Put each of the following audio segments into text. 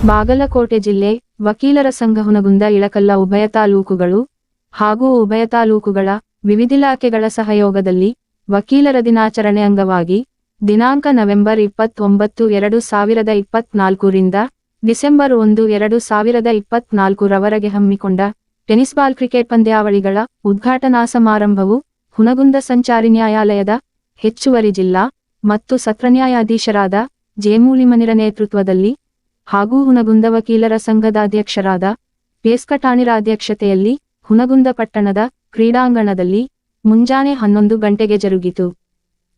ಬಾಗಲಕೋಟೆ ಜಿಲ್ಲೆ ವಕೀಲರ ಸಂಘ ಹುನಗುಂದ ಇಳಕಲ್ಲ ಉಭಯ ತಾಲೂಕುಗಳು ಹಾಗೂ ಉಭಯ ತಾಲೂಕುಗಳ ವಿವಿಧಿಲಾಖೆಗಳ ಸಹಯೋಗದಲ್ಲಿ ವಕೀಲರ ದಿನಾಚರಣೆ ಅಂಗವಾಗಿ ದಿನಾಂಕ ನವೆಂಬರ್ 29, 2024 ರಿಂದ ಡಿಸೆಂಬರ್ 1, 2024 ರವರೆಗೆ ಹಮ್ಮಿಕೊಂಡ ಟೆನಿಸ್ ಬಾಲ್ ಕ್ರಿಕೆಟ್ ಪಂದ್ಯಾವಳಿಗಳ ಉದ್ಘಾಟನಾ ಸಮಾರಂಭವು ಹುನಗುಂದ ಸಂಚಾರಿ ನ್ಯಾಯಾಲಯದ ಹೆಚ್ಚುವರಿ ಜಿಲ್ಲಾ ಮತ್ತು ಸತ್ರ ನ್ಯಾಯಾಧೀಶರಾದ ಜೇಮೂಲಿಮನಿರ ನೇತೃತ್ವದಲ್ಲಿ ಹಾಗೂ ಹುನಗುಂದ ವಕೀಲರ ಸಂಘದ ಅಧ್ಯಕ್ಷರಾದ ಪೇಸ್ ಕಟಾಣಿರ ಅಧ್ಯಕ್ಷತೆಯಲ್ಲಿ ಹುನಗುಂದ ಪಟ್ಟಣದ ಕ್ರೀಡಾಂಗಣದಲ್ಲಿ ಮುಂಜಾನೆ 11 ಗಂಟೆಗೆ ಜರುಗಿತು.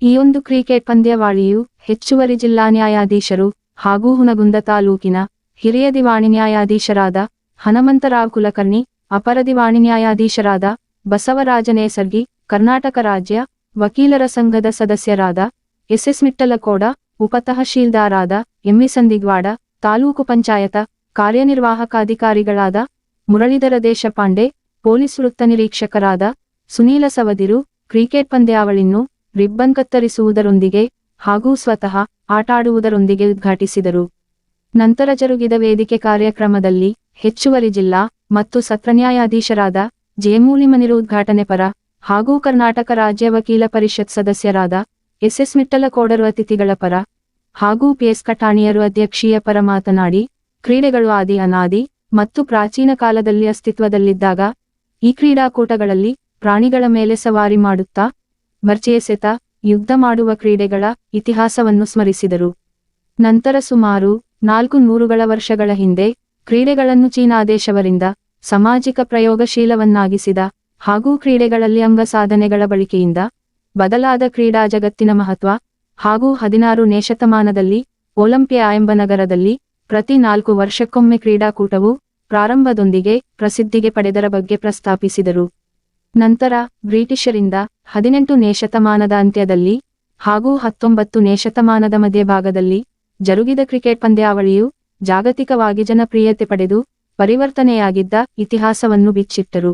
ಈ ಒಂದು ಕ್ರಿಕೆಟ್ ಪಂದ್ಯಾವಳಿಯು ಹೆಚ್ಚುವರಿ ಜಿಲ್ಲಾ ನ್ಯಾಯಾಧೀಶರು ಹಾಗೂ ಹುನಗುಂದ ತಾಲೂಕಿನ ಹಿರಿಯ ದಿವಾಣಿ ನ್ಯಾಯಾಧೀಶರಾದ ಹನುಮಂತರಾವ್ ಕುಲಕರ್ಣಿ, ಅಪರ ದಿವಾಣಿ ನ್ಯಾಯಾಧೀಶರಾದ ಬಸವರಾಜ ನೇಸರ್ಗಿ, ಕರ್ನಾಟಕ ರಾಜ್ಯ ವಕೀಲರ ಸಂಘದ ಸದಸ್ಯರಾದ ಎಸ್ ಮಿಟ್ಟಲಕೋಡ, ಉಪತಹಶೀಲ್ದಾರಾದ ಎಂಇ ಸಂದಿಗ್ವಾಡ, ತಾಲೂಕು ಪಂಚಾಯತ ಕಾರ್ಯನಿರ್ವಾಹಕಾಧಿಕಾರಿಗಳಾದ ಮುರಳೀಧರ ದೇಶಪಾಂಡೆ, ಪೊಲೀಸ್ ವೃತ್ತ ನಿರೀಕ್ಷಕರಾದ ಸುನೀಲ ಸವದಿರು ಕ್ರಿಕೆಟ್ ಪಂದ್ಯಾವಳಿಯನ್ನು ರಿಬ್ಬನ್ ಕತ್ತರಿಸುವುದರೊಂದಿಗೆ ಹಾಗೂ ಸ್ವತಃ ಆಟಾಡುವುದರೊಂದಿಗೆ ಉದ್ಘಾಟಿಸಿದರು. ನಂತರ ಜರುಗಿದ ವೇದಿಕೆ ಕಾರ್ಯಕ್ರಮದಲ್ಲಿ ಹೆಚ್ಚುವರಿ ಜಿಲ್ಲಾ ಮತ್ತು ಸತ್ರ ನ್ಯಾಯಾಧೀಶರಾದ ಜೇಮೂಲಿಮನಿರು ಉದ್ಘಾಟನೆ ಪರ ಹಾಗೂ ಕರ್ನಾಟಕ ರಾಜ್ಯ ವಕೀಲ ಪರಿಷತ್ ಸದಸ್ಯರಾದ ಎಸ್ ಮಿಟ್ಟಲಕೋಡರು ಅತಿಥಿಗಳ ಪರ ಹಾಗೂ ಪೇಸ್ ಕಟಾಣಿಯರು ಅಧ್ಯಕ್ಷೀಯ ಪರ ಮಾತನಾಡಿ, ಕ್ರೀಡೆಗಳು ಆದಿ ಅನಾದಿ ಮತ್ತು ಪ್ರಾಚೀನ ಕಾಲದಲ್ಲಿ ಅಸ್ತಿತ್ವದಲ್ಲಿದ್ದಾಗ ಈ ಕ್ರೀಡಾಕೂಟಗಳಲ್ಲಿ ಪ್ರಾಣಿಗಳ ಮೇಲೆ ಸವಾರಿ ಮಾಡುತ್ತಾ ಬರ್ಚೆಸೆತ ಯುದ್ಧ ಮಾಡುವ ಕ್ರೀಡೆಗಳ ಇತಿಹಾಸವನ್ನು ಸ್ಮರಿಸಿದರು. ನಂತರ ಸುಮಾರು 400 ವರ್ಷಗಳ ಹಿಂದೆ ಕ್ರೀಡೆಗಳನ್ನು ಚೀನಾ ದೇಶವರಿಂದ ಸಾಮಾಜಿಕ ಪ್ರಯೋಗಶೀಲವನ್ನಾಗಿಸಿದ ಹಾಗೂ ಕ್ರೀಡೆಗಳಲ್ಲಿ ಅಂಗ ಸಾಧನೆಗಳ ಬಳಕೆಯಿಂದ ಬದಲಾದ ಕ್ರೀಡಾ ಜಗತ್ತಿನ ಮಹತ್ವ ಹಾಗೂ 16ನೇ ಶತಮಾನದಲ್ಲಿ ಒಲಿಂಪಿಯಾ ಎಂಬ ನಗರದಲ್ಲಿ ಪ್ರತಿ 4 ವರ್ಷಕ್ಕೊಮ್ಮೆ ಕ್ರೀಡಾಕೂಟವು ಪ್ರಾರಂಭದೊಂದಿಗೆ ಪ್ರಸಿದ್ಧಿಗೆ ಪಡೆದರ ಬಗ್ಗೆ ಪ್ರಸ್ತಾಪಿಸಿದರು. ನಂತರ ಬ್ರಿಟಿಷರಿಂದ 18ನೇ ಶತಮಾನದ ಅಂತ್ಯದಲ್ಲಿ ಹಾಗೂ 19ನೇ ಶತಮಾನದ ಮಧ್ಯಭಾಗದಲ್ಲಿ ಜರುಗಿದ ಕ್ರಿಕೆಟ್ ಪಂದ್ಯಾವಳಿಯು ಜಾಗತಿಕವಾಗಿ ಜನಪ್ರಿಯತೆ ಪಡೆದು ಪರಿವರ್ತನೆಯಾಗಿದ್ದ ಇತಿಹಾಸವನ್ನು ಬಿಚ್ಚಿಟ್ಟರು.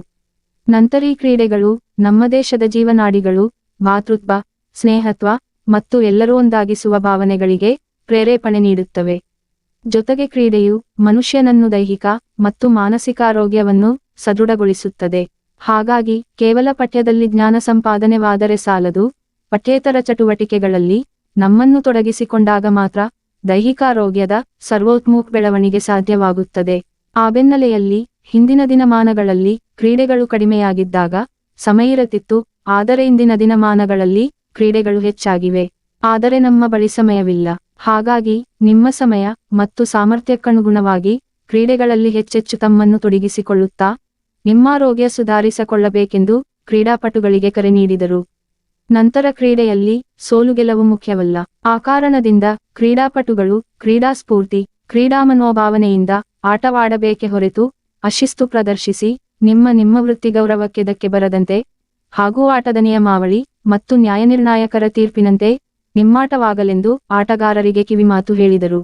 ನಂತರ ಈ ಕ್ರೀಡೆಗಳು ನಮ್ಮ ದೇಶದ ಜೀವನಾಡಿಗಳು, ಭಾತೃತ್ವ, ಸ್ನೇಹತ್ವ ಮತ್ತು ಎಲ್ಲರೂ ಒಂದಾಗಿಸುವ ಭಾವನೆಗಳಿಗೆ ಪ್ರೇರೇಪಣೆ ನೀಡುತ್ತವೆ. ಜೊತೆಗೆ ಕ್ರೀಡೆಯು ಮನುಷ್ಯನನ್ನು ದೈಹಿಕ ಮತ್ತು ಮಾನಸಿಕ ಆರೋಗ್ಯವನ್ನು ಸದೃಢಗೊಳಿಸುತ್ತದೆ. ಹಾಗಾಗಿ ಕೇವಲ ಪಠ್ಯದಲ್ಲಿ ಜ್ಞಾನ ಸಂಪಾದನೆವಾದರೆ ಸಾಲದು, ಪಠ್ಯೇತರ ಚಟುವಟಿಕೆಗಳಲ್ಲಿ ನಮ್ಮನ್ನು ತೊಡಗಿಸಿಕೊಂಡಾಗ ಮಾತ್ರ ದೈಹಿಕ ಆರೋಗ್ಯದ ಸರ್ವೋತ್ಮುಖ ಬೆಳವಣಿಗೆ ಸಾಧ್ಯವಾಗುತ್ತದೆ. ಆ ಬೆನ್ನಲೆಯಲ್ಲಿ ಹಿಂದಿನ ದಿನಮಾನಗಳಲ್ಲಿ ಕ್ರೀಡೆಗಳು ಕಡಿಮೆಯಾಗಿದ್ದಾಗ ಸಮಯ ಇರುತ್ತಿತ್ತು, ಆದರೆ ಇಂದಿನ ದಿನಮಾನಗಳಲ್ಲಿ ಕ್ರೀಡೆಗಳು ಹೆಚ್ಚಾಗಿವೆ. ಆದರೆ ನಮ್ಮ ಬಳಿ ಸಮಯವಿಲ್ಲ. ಹಾಗಾಗಿ ನಿಮ್ಮ ಸಮಯ ಮತ್ತು ಸಾಮರ್ಥ್ಯಕ್ಕನುಗುಣವಾಗಿ ಕ್ರೀಡೆಗಳಲ್ಲಿ ಹೆಚ್ಚೆಚ್ಚು ತಮ್ಮನ್ನು ತೊಡಗಿಸಿಕೊಳ್ಳುತ್ತಾ ನಿಮ್ಮ ಆರೋಗ್ಯ ಸುಧಾರಿಸಿಕೊಳ್ಳಬೇಕೆಂದು ಕ್ರೀಡಾಪಟುಗಳಿಗೆ ಕರೆ ನೀಡಿದರು. ನಂತರ ಕ್ರೀಡೆಯಲ್ಲಿ ಸೋಲು ಗೆಲುವು ಮುಖ್ಯವಲ್ಲ. ಆ ಕಾರಣದಿಂದ ಕ್ರೀಡಾಪಟುಗಳು ಕ್ರೀಡಾ ಸ್ಫೂರ್ತಿ, ಕ್ರೀಡಾ ಮನೋಭಾವನೆಯಿಂದ ಆಟವಾಡಬೇಕೆ ಹೊರತು ಅಶಿಸ್ತು ಪ್ರದರ್ಶಿಸಿ ನಿಮ್ಮ ವೃತ್ತಿ ಗೌರವಕ್ಕೆ ಧಕ್ಕೆ ಬರದಂತೆ ಹಾಗೂ ಆಟದ ನಿಯಮಾವಳಿ ಮತ್ತು ನ್ಯಾಯನಿರ್ಣಾಯಕರ ತೀರ್ಪಿನಂತೆ ನಿಮ್ಮಾಟವಾಗಲೆಂದು ಆಟಗಾರರಿಗೆ ಕಿವಿಮಾತು ಹೇಳಿದರು.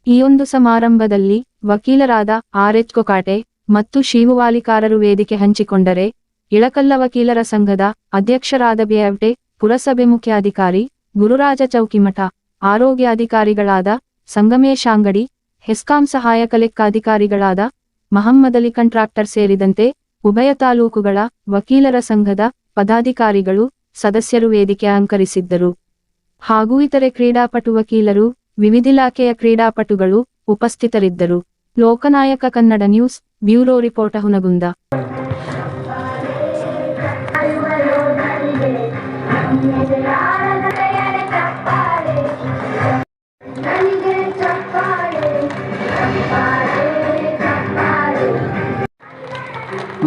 ಈ ಒಂದು ಸಮಾರಂಭದಲ್ಲಿ ವಕೀಲರಾದ ಆರ್.ಎಚ್. ಕೊಕಾಟೆ ಮತ್ತು ಶಿವುವಾಲಿಕಾರರು ವೇದಿಕೆ ಹಂಚಿಕೊಂಡರೆ, ಇಳಕಲ್ಲ ವಕೀಲರ ಸಂಘದ ಅಧ್ಯಕ್ಷರಾದ ಬಿಎಫ್ಟೆ, ಪುರಸಭೆ ಮುಖ್ಯಾಧಿಕಾರಿ ಗುರುರಾಜ ಚೌಕಿಮಠ, ಆರೋಗ್ಯಾಧಿಕಾರಿಗಳಾದ ಸಂಗಮೇಶ್ ಅಂಗಡಿ, ಹೆಸ್ಕಾಂ ಸಹಾಯಕ ಲೆಕ್ಕಾಧಿಕಾರಿಗಳಾದ ಮಹಮ್ಮದಲಿ ಕಾಂಟ್ರಾಕ್ಟರ್ ಸೇರಿದಂತೆ ಉಭಯ ತಾಲೂಕುಗಳ ವಕೀಲರ ಸಂಘದ ಪದಾಧಿಕಾರಿಗಳು, ಸದಸ್ಯರು ವೇದಿಕೆ ಅಲಂಕರಿಸಿದ್ದರು. ಹಾಗೂ ಇತರೆ ಕ್ರೀಡಾಪಟು ವಕೀಲರು, ವಿವಿಧಿಲಾಖೆಯ ಕ್ರೀಡಾಪಟುಗಳು ಉಪಸ್ಥಿತರಿದ್ದರು. Loknayak Kannada news bureau report Hungund.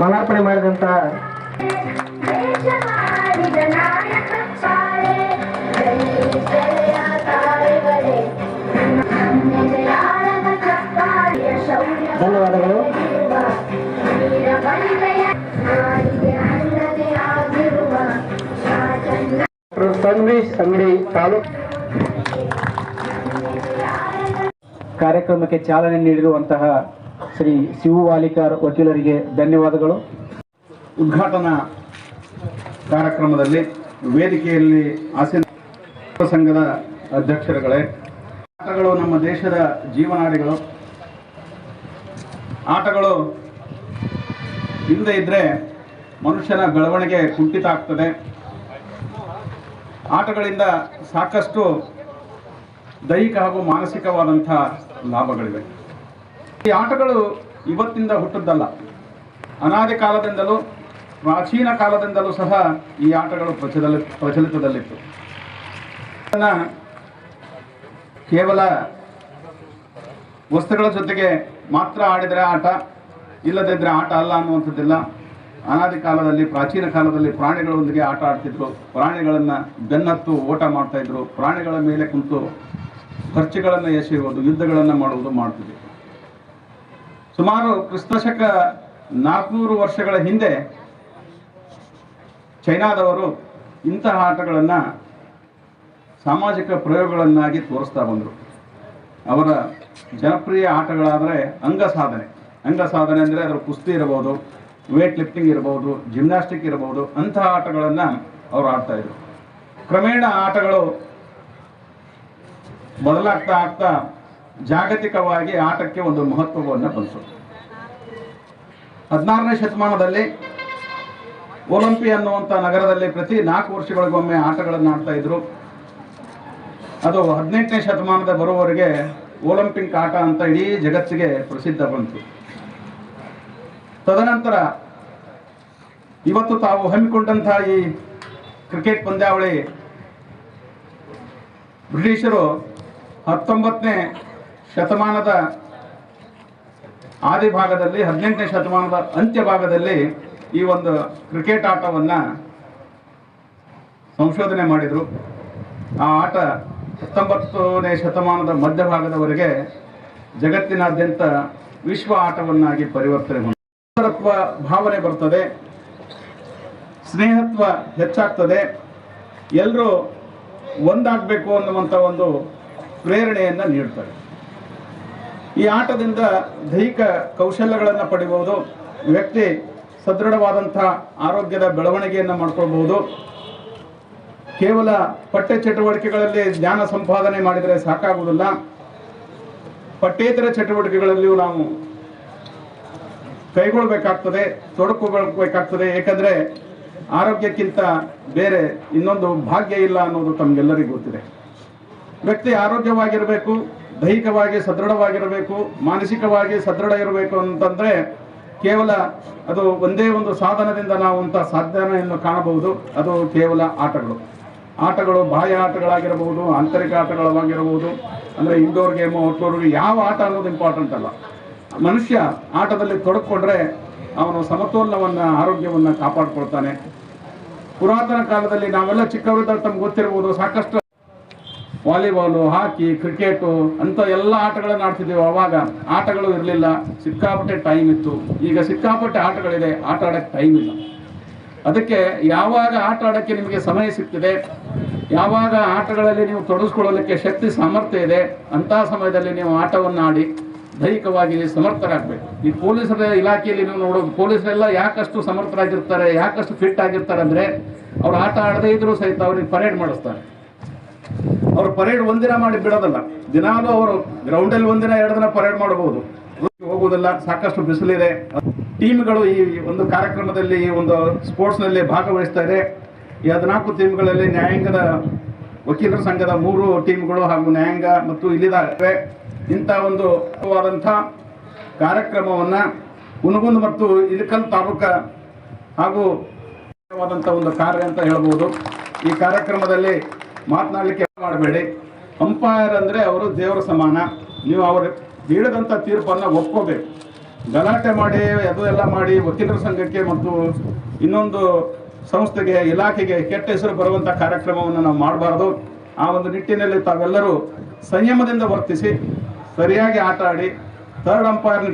ಮಾಲಾರ್ಪಣೆ ಮಾಡಿದಂತ ಧನ್ಯವಾದಗಳು. ಸಂಗಮೇಶ್ ಅಂಗಡಿ ತಾಲೂಕು ಕಾರ್ಯಕ್ರಮಕ್ಕೆ ಚಾಲನೆ ನೀಡಿರುವಂತಹ ಶ್ರೀ ಶಿವುವಾಲಿಕಾರ್ ವಕೀಲರಿಗೆ ಧನ್ಯವಾದಗಳು. ಉದ್ಘಾಟನಾ ಕಾರ್ಯಕ್ರಮದಲ್ಲಿ ವೇದಿಕೆಯಲ್ಲಿ ಆಸೀನ ಸಂಘದ ಅಧ್ಯಕ್ಷರುಗಳೇ, ಆಟಗಳು ನಮ್ಮ ದೇಶದ ಜೀವನಾಡಿಗಳು. ಇಲ್ಲದೆ ಇದ್ದರೆ ಮನುಷ್ಯನ ಬೆಳವಣಿಗೆ ಕುಂಠಿತ ಆಗ್ತದೆ. ಆಟಗಳಿಂದ ಸಾಕಷ್ಟು ದೈಹಿಕ ಹಾಗೂ ಮಾನಸಿಕವಾದಂಥ ಲಾಭಗಳಿವೆ. ಈ ಆಟಗಳು ಇವತ್ತಿಂದ ಹುಟ್ಟದ್ದಲ್ಲ, ಅನಾದಿ ಕಾಲದಿಂದಲೂ ಪ್ರಾಚೀನ ಕಾಲದಿಂದಲೂ ಸಹ ಈ ಆಟಗಳು ಪ್ರಚಲಿತದಲ್ಲಿತ್ತು. ಕೇವಲ ವಸ್ತುಗಳ ಜೊತೆಗೆ ಮಾತ್ರ ಆಡಿದರೆ ಆಟ, ಇಲ್ಲದಿದ್ದರೆ ಆಟ ಅಲ್ಲ ಅನ್ನುವಂಥದ್ದಿಲ್ಲ. ಅನಾದಿ ಕಾಲದಲ್ಲಿ, ಪ್ರಾಚೀನ ಕಾಲದಲ್ಲಿ ಪ್ರಾಣಿಗಳೊಂದಿಗೆ ಆಟ ಆಡ್ತಿದ್ರು, ಪ್ರಾಣಿಗಳನ್ನು ಬೆನ್ನತ್ತು ಓಟ ಮಾಡ್ತಾಯಿದ್ರು, ಪ್ರಾಣಿಗಳ ಮೇಲೆ ಕುಂತು ಖರ್ಚುಗಳನ್ನು ಎಸೆಯುವುದು, ಯುದ್ಧಗಳನ್ನು ಮಾಡುವುದು ಮಾಡ್ತಿದ್ರು. ಸುಮಾರು ಕ್ರಿಸ್ತಶಕ 400 ವರ್ಷಗಳ ಹಿಂದೆ ಚೈನಾದವರು ಇಂತಹ ಆಟಗಳನ್ನು ಸಾಮಾಜಿಕ ಪ್ರಯೋಗಗಳನ್ನಾಗಿ ತೋರಿಸ್ತಾ ಬಂದರು. ಅವರ ಜನಪ್ರಿಯ ಆಟಗಳಾದರೆ ಅಂಗಸಾಧನೆ ಅಂದರೆ ಅದರ ಕುಸ್ತಿ ಇರಬಹುದು, ವೇಟ್ ಲಿಫ್ಟಿಂಗ್ ಇರಬಹುದು, ಜಿಮ್ನಾಸ್ಟಿಕ್ ಇರಬಹುದು, ಅಂತಹ ಆಟಗಳನ್ನು ಅವರು ಆಡ್ತಾಯಿದ್ರು. ಕ್ರಮೇಣ ಆಟಗಳು ಬದಲಾಗ್ತಾ ಜಾಗತಿಕವಾಗಿ ಆಟಕ್ಕೆ ಒಂದು ಮಹತ್ವವನ್ನು ಬಂತು. 16ನೇ ಶತಮಾನದಲ್ಲಿ ಒಲಿಂಪಿ ಅನ್ನುವಂಥ ನಗರದಲ್ಲಿ ಪ್ರತಿ 4 ವರ್ಷಗಳಿಗೊಮ್ಮೆ ಆಟಗಳನ್ನು ಆಡ್ತಾ ಇದ್ರು. ಅದು 18ನೇ ಶತಮಾನದ ಬರುವವರೆಗೆ ಒಲಿಂಪಿಕ್ ಆಟ ಅಂತ ಇಡೀ ಜಗತ್ತಿಗೆ ಪ್ರಸಿದ್ಧ ಬಂತು. ತದನಂತರ ಇವತ್ತು ತಾವು ಹಮ್ಮಿಕೊಂಡಂಥ ಈ ಕ್ರಿಕೆಟ್ ಪಂದ್ಯಾವಳಿ ಬ್ರಿಟಿಷರು 19ನೇ ಶತಮಾನದ ಆದಿ ಭಾಗದಲ್ಲಿ, 18ನೇ ಶತಮಾನದ ಅಂತ್ಯ ಭಾಗದಲ್ಲಿ ಈ ಒಂದು ಕ್ರಿಕೆಟ್ ಆಟವನ್ನು ಸಂಶೋಧನೆ ಮಾಡಿದರು. ಆ ಆಟ 19ನೇ ಶತಮಾನದ ಮಧ್ಯಭಾಗದವರೆಗೆ ಜಗತ್ತಿನಾದ್ಯಂತ ವಿಶ್ವ ಆಟವನ್ನಾಗಿ ಪರಿವರ್ತನೆ ಹೊಂದಿದೆ. ಸಹೋದರತ್ವ ಭಾವನೆ ಬರ್ತದೆ, ಸ್ನೇಹತ್ವ ಹೆಚ್ಚಾಗ್ತದೆ, ಎಲ್ಲರೂ ಒಂದಾಗಬೇಕು ಅನ್ನುವಂಥ ಒಂದು ಪ್ರೇರಣೆಯನ್ನು ನೀಡ್ತಾರೆ. ಈ ಆಟದಿಂದ ದೈಹಿಕ ಕೌಶಲ್ಯಗಳನ್ನು ಪಡಿಬಹುದು, ವ್ಯಕ್ತಿ ಸದೃಢವಾದಂಥ ಆರೋಗ್ಯದ ಬೆಳವಣಿಗೆಯನ್ನು ಮಾಡ್ಕೊಳ್ಬಹುದು. ಕೇವಲ ಪಠ್ಯ ಚಟುವಟಿಕೆಗಳಲ್ಲಿ ಜ್ಞಾನ ಸಂಪಾದನೆ ಮಾಡಿದರೆ ಸಾಕಾಗುವುದಿಲ್ಲ, ಪಠ್ಯೇತರ ಚಟುವಟಿಕೆಗಳಲ್ಲಿಯೂ ನಾವು ಕೈಗೊಳ್ಳಬೇಕಾಗ್ತದೆ, ತೊಡಕುಗೊಳ್ಬೇಕಾಗ್ತದೆ. ಏಕೆಂದರೆ ಆರೋಗ್ಯಕ್ಕಿಂತ ಬೇರೆ ಇನ್ನೊಂದು ಭಾಗ್ಯ ಇಲ್ಲ ಅನ್ನೋದು ತಮಗೆಲ್ಲರಿಗೂ ಗೊತ್ತಿದೆ. ವ್ಯಕ್ತಿ ಆರೋಗ್ಯವಾಗಿರಬೇಕು, ದೈಹಿಕವಾಗಿ ಸದೃಢವಾಗಿರಬೇಕು, ಮಾನಸಿಕವಾಗಿ ಸದೃಢ ಇರಬೇಕು ಅಂತಂದರೆ ಕೇವಲ ಅದು ಒಂದೇ ಒಂದು ಸಾಧನದಿಂದ ನಾವು ಅಂತ ಸಾಧನೆಯನ್ನು ಕಾಣಬಹುದು. ಅದು ಕೇವಲ ಆಟಗಳು ಬಾಹ್ಯ ಆಟಗಳಾಗಿರಬಹುದು, ಆಂತರಿಕ ಆಟಗಳಾಗಿರಬಹುದು. ಅಂದರೆ ಇಂಡೋರ್ ಗೇಮು, ಔಟ್ಡೋರ್, ಯಾವ ಆಟ ಅನ್ನೋದು ಇಂಪಾರ್ಟೆಂಟ್ ಅಲ್ಲ. ಮನುಷ್ಯ ಆಟದಲ್ಲಿ ತೊಡಕೊಂಡ್ರೆ ಅವನು ಸಮತೋಲನವನ್ನು, ಆರೋಗ್ಯವನ್ನು ಕಾಪಾಡಿಕೊಳ್ತಾನೆ. ಪುರಾತನ ಕಾಲದಲ್ಲಿ ನಾವೆಲ್ಲ ಚಿಕ್ಕವರಿದ್ದಾಗ ತಮ್ಗೆ ಗೊತ್ತಿರ್ಬೋದು, ಸಾಕಷ್ಟು ವಾಲಿಬಾಲು, ಹಾಕಿ, ಕ್ರಿಕೆಟು ಅಂತ ಎಲ್ಲ ಆಟಗಳನ್ನು ಆಡ್ತಿದ್ದೀವಿ. ಆವಾಗ ಆಟಗಳು ಇರಲಿಲ್ಲ, ಸಿಕ್ಕಾಪಟ್ಟೆ ಟೈಮ್ ಇತ್ತು. ಈಗ ಸಿಕ್ಕಾಪಟ್ಟೆ ಆಟಗಳಿದೆ, ಆಟ ಆಡೋಕ್ಕೆ ಟೈಮ್ ಇಲ್ಲ. ಅದಕ್ಕೆ ಯಾವಾಗ ಆಟ ಆಡೋಕ್ಕೆ ನಿಮಗೆ ಸಮಯ ಸಿಗ್ತಿದೆ, ಯಾವಾಗ ಆಟಗಳಲ್ಲಿ ನೀವು ತೊಡಗಿಸ್ಕೊಳ್ಳಲಿಕ್ಕೆ ಶಕ್ತಿ ಸಾಮರ್ಥ್ಯ ಇದೆ, ಅಂತಹ ಸಮಯದಲ್ಲಿ ನೀವು ಆಟವನ್ನು ಆಡಿ ದೈಹಿಕವಾಗಿ ಸಮರ್ಥರಾಗಬೇಕು. ಈ ಪೊಲೀಸರ ಇಲಾಖೆಯಲ್ಲಿ ನೀವು ನೋಡೋದು, ಪೊಲೀಸರೆಲ್ಲ ಯಾಕಷ್ಟು ಸಮರ್ಥರಾಗಿರ್ತಾರೆ, ಯಾಕಷ್ಟು ಫಿಟ್ ಆಗಿರ್ತಾರೆ ಅಂದರೆ ಅವ್ರು ಆಟ ಆಡದೇ ಇದ್ರೂ ಸಹಿತ ಅವ್ರಿಗೆ ಪರೇಡ್ ಮಾಡಿಸ್ತಾರೆ. ಅವರು ಪರೇಡ್ ಒಂದಿನ ಮಾಡಿ ಬಿಡೋದಲ್ಲ, ದಿನಾಲೂ ಅವರು ಗ್ರೌಂಡಲ್ಲಿ ಒಂದಿನ 2 ದಿನ ಪರೇಡ್ ಮಾಡಬಹುದು, ಹೋಗುವುದಿಲ್ಲ. ಸಾಕಷ್ಟು ಬಿಸಿಲಿದೆ. ಟೀಮ್ಗಳು ಈ ಒಂದು ಕಾರ್ಯಕ್ರಮದಲ್ಲಿ, ಈ ಒಂದು ಸ್ಪೋರ್ಟ್ಸ್ನಲ್ಲಿ ಭಾಗವಹಿಸ್ತಾ ಇದೆ. ಈ 14 ಟೀಮ್ಗಳಲ್ಲಿ ನ್ಯಾಯಾಂಗದ ವಕೀಲರ ಸಂಘದ 3 ಟೀಮ್ಗಳು ಹಾಗೂ ನ್ಯಾಯಾಂಗ ಮತ್ತು ಇಲ್ಲಿದೆ. ಇಂಥ ಒಂದು ಕಾರ್ಯಕ್ರಮವನ್ನು ಹುನಗುಂದ ಮತ್ತು ಇಳಕಲ್ ತಾಲೂಕ ಹಾಗೂ ಒಂದು ಕಾರ್ಯ ಅಂತ ಹೇಳ್ಬೋದು. ಈ ಕಾರ್ಯಕ್ರಮದಲ್ಲಿ ಮಾತನಾಡಲಿಕ್ಕೆ ಮಾಡಬೇಡಿ. ಅಂಪೈರ್ ಅಂದರೆ ಅವರು ದೇವರ ಸಮಾನ. ನೀವು ಅವರು ನೀಡಿದಂಥ ತೀರ್ಪನ್ನು ಒಪ್ಕೋಬೇಕು. ಗಲಾಟೆ ಮಾಡಿ ಅದೆಲ್ಲ ಮಾಡಿ ವಕೀಲರ ಸಂಘಕ್ಕೆ ಮತ್ತು ಇನ್ನೊಂದು ಸಂಸ್ಥೆಗೆ, ಇಲಾಖೆಗೆ ಕೆಟ್ಟ ಹೆಸರು ಬರುವಂಥ ಕಾರ್ಯಕ್ರಮವನ್ನು ನಾವು ಮಾಡಬಾರ್ದು. ಆ ಒಂದು ನಿಟ್ಟಿನಲ್ಲಿ ತಾವೆಲ್ಲರೂ ಸಂಯಮದಿಂದ ವರ್ತಿಸಿ ಸರಿಯಾಗಿ ಆಟ ಆಡಿ, ಥರ್ಡ್ ಅಂಪೈರ್ನ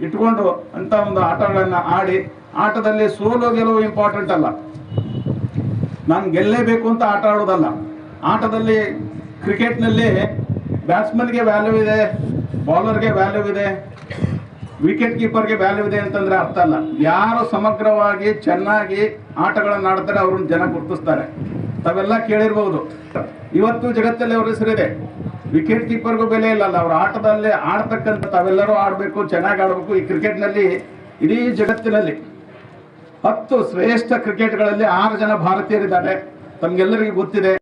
ಇಟ್ಕೊಂಡು ಅಂಥ ಒಂದು ಆಟಗಳನ್ನು ಆಡಿ. ಆಟದಲ್ಲಿ ಸೋಲು ಗೆಲುವು ಇಂಪಾರ್ಟೆಂಟ್ ಅಲ್ಲ, ನಾನು ಗೆಲ್ಲೇಬೇಕು ಅಂತ ಆಟ ಆಡೋದಲ್ಲ. ಆಟದಲ್ಲಿ ಕ್ರಿಕೆಟ್ನಲ್ಲಿ ಬ್ಯಾಟ್ಸ್ಮನ್ಗೆ ವ್ಯಾಲ್ಯೂ ಇದೆ, ಬೌಲರ್ಗೆ ವ್ಯಾಲ್ಯೂ ಇದೆ, ವಿಕೆಟ್ ಕೀಪರ್ಗೆ ವ್ಯಾಲ್ಯೂ ಇದೆ ಅಂತಂದರೆ ಅರ್ಥ ಅಲ್ಲ. ಯಾರು ಸಮಗ್ರವಾಗಿ ಚೆನ್ನಾಗಿ ಆಟಗಳನ್ನು ಆಡ್ತಾರೆ ಅವ್ರನ್ನ ಜನ ಗುರುತಿಸ್ತಾರೆ. ತಾವೆಲ್ಲ ಕೇಳಿರ್ಬೋದು, ಇವತ್ತು ಜಗತ್ತಲ್ಲಿ ಅವ್ರ ಹೆಸರಿದೆ. ವಿಕೆಟ್ ಕೀಪರ್ಗೂ ಬೆಲೆ ಇಲ್ಲಲ್ಲ, ಅವ್ರ ಆಟದಲ್ಲಿ ಆಡ್ತಕ್ಕಂಥ ತಾವೆಲ್ಲರೂ ಆಡಬೇಕು, ಚೆನ್ನಾಗಿ ಆಡಬೇಕು. ಈ ಕ್ರಿಕೆಟ್ನಲ್ಲಿ ಇಡೀ ಜಗತ್ತಿನಲ್ಲಿ 10 ಶ್ರೇಷ್ಠ ಕ್ರಿಕೆಟ್ಗಳಲ್ಲಿ 6 ಜನ ಭಾರತೀಯರಿದ್ದಾರೆ, ತಮ್ಗೆಲ್ಲರಿಗೂ ಗೊತ್ತಿದೆ.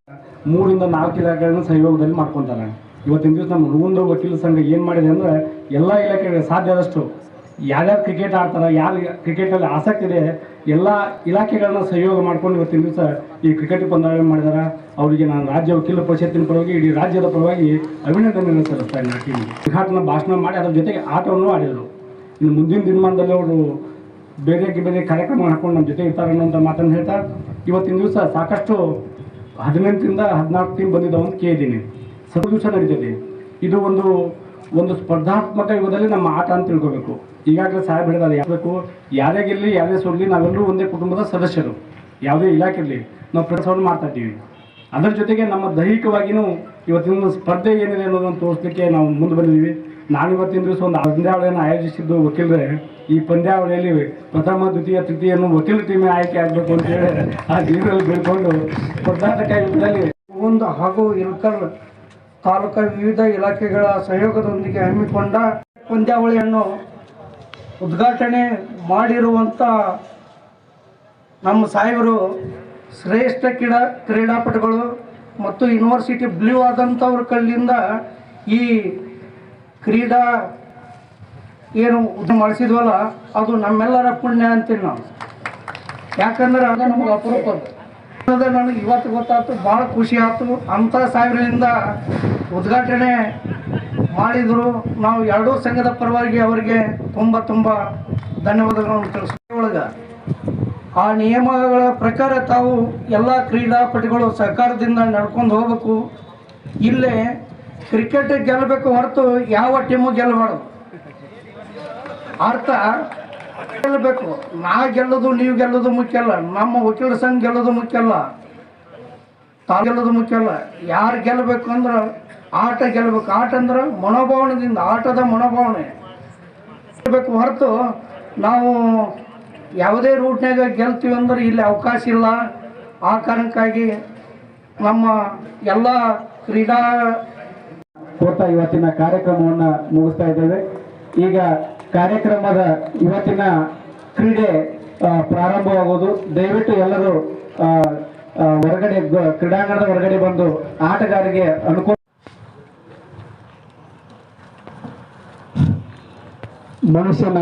3 ರಿಂದ 4 ಇಲಾಖೆಗಳನ್ನು ಸಹಯೋಗದಲ್ಲಿ ಮಾಡ್ಕೊತಾರೆ. ಇವತ್ತಿನ ದಿವಸ ನಮ್ಮ ರೂಂದು ವಕೀಲ ಸಂಘ ಏನು ಮಾಡಿದೆ ಅಂದರೆ ಎಲ್ಲ ಇಲಾಖೆಗಳಿಗೆ ಸಾಧ್ಯ ಆದಷ್ಟು ಯಾರ್ಯಾರು ಕ್ರಿಕೆಟ್ ಆಡ್ತಾರೆ, ಯಾರು ಕ್ರಿಕೆಟಲ್ಲಿ ಆಸಕ್ತಿ ಇದೆ, ಎಲ್ಲ ಇಲಾಖೆಗಳನ್ನ ಸಹಯೋಗ ಮಾಡ್ಕೊಂಡು ಇವತ್ತಿನ ದಿವಸ ಈ ಕ್ರಿಕೆಟ್ ಪಂದ್ಯಾವಳಿ ಮಾಡಿದ್ದಾರೆ. ಅವರಿಗೆ ನಾನು ರಾಜ್ಯ ವಕೀಲ ಪರಿಷತ್ತಿನ ಪರವಾಗಿ ಇಡೀ ರಾಜ್ಯದ ಪರವಾಗಿ ಅಭಿನಂದನೆಯನ್ನು ಸಲ್ಲಿಸ್ತಾ ಇದ್ದೀನಿ. ಟೀಮ್ ಉದ್ಘಾಟನಾ ಭಾಷಣ ಮಾಡಿ ಅದರ ಜೊತೆಗೆ ಆಟವನ್ನು ಆಡಿದರು. ಇನ್ನು ಮುಂದಿನ ದಿನಮಾನದಲ್ಲಿ ಅವರು ಬೇರೆ ಕಾರ್ಯಕ್ರಮ ಹಾಕೊಂಡು ನಮ್ಮ ಜೊತೆ ಇರ್ತಾರೆ ಅನ್ನೋಂಥ ಮಾತನ್ನು ಹೇಳ್ತಾ, ಇವತ್ತಿನ ದಿವಸ ಸಾಕಷ್ಟು 18 ರಿಂದ 14 ಟೀಮ್ ಬಂದಿದ್ದಾವೆ ಅಂತ ಕೇಳಿದ್ದೀನಿ. ಸ್ವಲ್ಪ ದಿವಸ ನಡೀತದೆ. ಇದು ಒಂದು ಸ್ಪರ್ಧಾತ್ಮಕ ಯುಗದಲ್ಲಿ ನಮ್ಮ ಆಟ ಅಂತ ತಿಳ್ಕೋಬೇಕು. ಈಗಾಗಲೇ ಸಾಹೇಬ್ ಹೇಳಿದ್ದಾರೆ, ಯಾಕಬೇಕು ಯಾರೇ ಗೆಲ್ಲಿ ಯಾರೇ ಸೋಲಿ ನಾವೆಲ್ಲರೂ ಒಂದೇ ಕುಟುಂಬದ ಸದಸ್ಯರು. ಯಾವುದೇ ಇಲಾಖೆಯಲ್ಲಿ ನಾವು ಕೆಲಸವನ್ನು ಮಾಡ್ತಾ ಇದ್ದೀವಿ. ಅದರ ಜೊತೆಗೆ ನಮ್ಮ ದೈಹಿಕವಾಗಿಯೂ ಇವತ್ತಿನ ಸ್ಪರ್ಧೆ ಏನಿದೆ ಅನ್ನೋದನ್ನು ತೋರಿಸಲಿಕ್ಕೆ ನಾವು ಮುಂದೆ ಬಂದಿದ್ದೀವಿ. ನಾನು ಇವತ್ತಿನ ದಿವಸ ಒಂದು ಪಂದ್ಯಾವಳಿಯನ್ನು ಆಯೋಜಿಸಿದ್ದು ವಕೀಲರೇ. ಈ ಪಂದ್ಯಾವಳಿಯಲ್ಲಿ ಪ್ರಥಮ, ದ್ವಿತೀಯ, ತೃತೀಯನ್ನು ವಕೀಲ ಟೀಮೇ ಆಯ್ಕೆ ಆಗಬೇಕು ಅಂತೇಳಿ ಆ ಜೀವನದಲ್ಲಿ ಬೆಳ್ಕೊಂಡು ಸ್ಪರ್ಧಾತ್ಮಕ ಯುಗದಲ್ಲಿ ಹಾಗೂ ಇಳಕಲ್ ತಾಲೂಕಾ ವಿವಿಧ ಇಲಾಖೆಗಳ ಸಹಯೋಗದೊಂದಿಗೆ ಹಮ್ಮಿಕೊಂಡ ಪಂದ್ಯಾವಳಿಯನ್ನು ಉದ್ಘಾಟನೆ ಮಾಡಿರುವಂಥ ನಮ್ಮ ಸಾಹೇಬರು ಶ್ರೇಷ್ಠ ಕ್ರೀಡಾಪಟುಗಳು ಮತ್ತು ಯೂನಿವರ್ಸಿಟಿ ಬ್ಲೂ ಆದಂಥವ್ರ ಕಲ್ಲಿಂದ ಈ ಕ್ರೀಡಾ ಏನು ಮಾಡಿಸಿದ್ವಲ್ಲ ಅದು ನಮ್ಮೆಲ್ಲರ ಪುಣ್ಯ ಅಂತೀನಿ ನಾವು. ಯಾಕಂದ್ರೆ ಅದು ನಮಗೆ ಅಪರೂಪ. ನನಗೆ ಇವತ್ತು ಗೊತ್ತಾಯ್ತು, ಭಾಳ ಖುಷಿ ಆಯ್ತು. ಅಂಥ ಸಾಹೇಬರಿಂದ ಉದ್ಘಾಟನೆ ಮಾಡಿದರು. ನಾವು ಎರಡೂ ಸಂಘದ ಪರವಾಗಿ ಅವರಿಗೆ ತುಂಬ ಧನ್ಯವಾದಗಳನ್ನು ತಿಳಿಸ್ತೀವಿ. ಆ ನಿಯಮಗಳ ಪ್ರಕಾರ ತಾವು ಎಲ್ಲ ಕ್ರೀಡಾಪಟುಗಳು ಸಹಕಾರದಿಂದ ನಡ್ಕೊಂಡು ಹೋಗ್ಬೇಕು. ಇಲ್ಲೇ ಕ್ರಿಕೆಟ್ ಗೆಲ್ಲಬೇಕು ಹೊರತು ಯಾವ ಟೀಮು ಗೆಲ್ಲಬಾರ್ದು. ಅರ್ಥ ಗೆಲ್ಲಬೇಕು. ನಾ ಗೆಲ್ಲೋದು ನೀವು ಗೆಲ್ಲೋದು ಮುಖ್ಯ ಅಲ್ಲ, ನಮ್ಮ ವಕೀಲರ ಸಂಘ ಗೆಲ್ಲೋದು ಮುಖ್ಯ ಅಲ್ಲ, ತಾವು ಗೆಲ್ಲೋದು ಮುಖ್ಯ ಅಲ್ಲ. ಯಾರು ಗೆಲ್ಲಬೇಕು ಅಂದ್ರೆ ಆಟ ಗೆಲ್ಲಬೇಕು. ಆಟ ಅಂದ್ರೆ ಮನೋಭಾವನೆದಿಂದ, ಆಟದ ಮನೋಭಾವನೆ ಗೆಲ್ಲಬೇಕು ಹೊರತು ನಾವು ಯಾವುದೇ ರೂಟ್ನಾಗ ಗೆಲ್ತೀವಿ ಅಂದ್ರೆ ಇಲ್ಲಿ ಅವಕಾಶ ಇಲ್ಲ. ಆ ಕಾರಣಕ್ಕಾಗಿ ನಮ್ಮ ಎಲ್ಲ ಕ್ರೀಡಾ ಕೋರ್ತಾ ಇವತ್ತಿನ ಕಾರ್ಯಕ್ರಮವನ್ನು ಮುಗಿಸ್ತಾ ಇದ್ದೇವೆ. ಈಗ ಕಾರ್ಯಕ್ರಮದ ಇವತ್ತಿನ ಕ್ರೀಡೆ ಪ್ರಾರಂಭವಾಗುವುದು. ದಯವಿಟ್ಟು ಎಲ್ಲರೂ ಹೊರಗಡೆ ಕ್ರೀಡಾಂಗಣದ ಹೊರಗಡೆ ಬಂದು ಆಟಗಾರರಿಗೆ ಅನುಕೂಲ ಮನುಷ್ಯನ